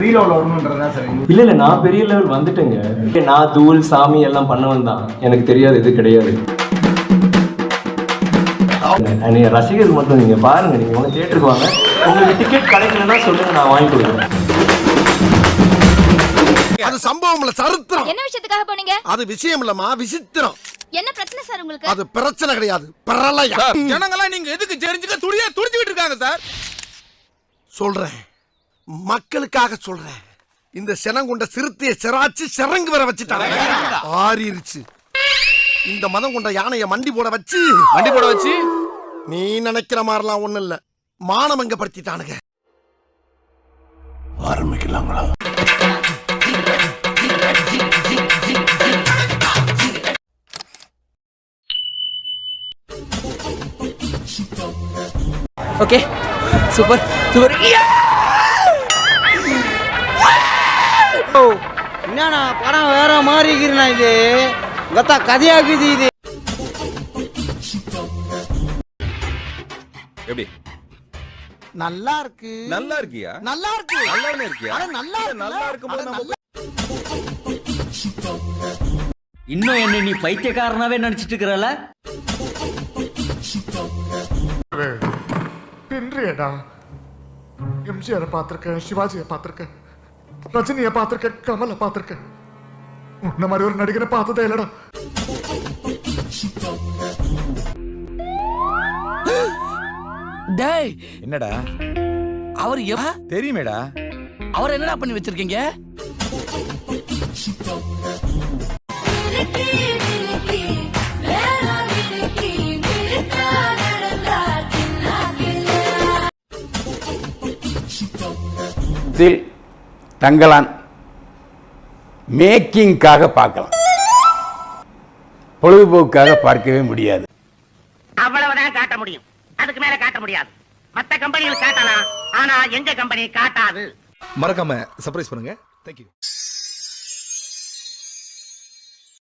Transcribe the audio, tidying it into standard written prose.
இல்ல இல்ல, நான் பெரிய லெவல் வந்துட்டேங்க. நான் தூள் சாமி எல்லாம் பண்ணவன் தான், எனக்கு தெரியாது இது கிடையாது. நீங்க ரசிகர்கள் மட்டும் நீங்க பாருங்க, நீங்க உங்க தியேட்டருக்கு வாங்க, உங்களுக்கு டிக்கெட் கிடைக்கலன்னா சொல்லுங்க, நான் வாங்கி கொடுக்குறேன். அது சம்பவம் இல்ல, சரித்திரம். என்ன விஷயத்துக்காக போனீங்க? அது விஷயம் இல்லமா, விசித்திரம். என்ன பிரச்சனை சார் உங்களுக்கு? அது பிரச்சனை கிடையாது, பிரளயம். ஜனங்களா நீங்க எதுக்கு தெரிஞ்சுக்க துடிச்சிட்டு இருக்காங்க சார்? சொல்றேன், மக்களுக்காக சொல்றேன். இந்த செனங்கொண்ட சிறுத்தையை சிராச்சு சிறங்கு வர வச்சுட்டாங்க, ஆறிருச்சு. இந்த மதம் கொண்ட யானைய மண்டி போட வச்சு நீ நினைக்கிற மாதிரிலாம் ஒண்ணு இல்ல, மானமங்க படுத்திட்டானுங்க. ஆரம்பிக்கலாங்களா? Okay, super super. என்னண்ணா படம் வேற மாதிரி இருக்கிறா, இது கத்தா கதையாக்குது இது. எப்படி நல்லா இருக்கு, நல்லா இருக்கியா? நல்லா இருக்கு, நல்லா இருக்கியா? நல்லா இருக்கும்போது இன்னும் என்ன நீ பைத்தியக்காரனாவே நினைச்சிட்டு இருக்கிறல? பின்றியடா. எம்ஜிஆரை பார்த்திருக்கேன், சிவாஜியை பார்த்திருக்கேன், ரஜினியை பார்த்திருக்கேன், கமலை பார்த்திருக்கேன். உன்ன மாதிரி ஒரு நடிகரை பார்த்ததே இல்லடா. டேய், என்னடா அவர் தெரியுமேடா? அவர் என்னடா பண்ணி வச்சிருக்கீங்க? தங்கலான் மேக்கிங்காக பார்க்கலாம், பொழுதுபோக்காக பார்க்கவே முடியாது. அவ்வளவுதான் காட்ட முடியும், அதுக்கு மேல காட்ட முடியாது. மத்த கம்பெனிகள் காட்டலாம், ஆனா எங்க கம்பெனி காட்டாது. மறக்காம சர்ப்ரைஸ் பண்ணுங்க. தேங்க்யூ.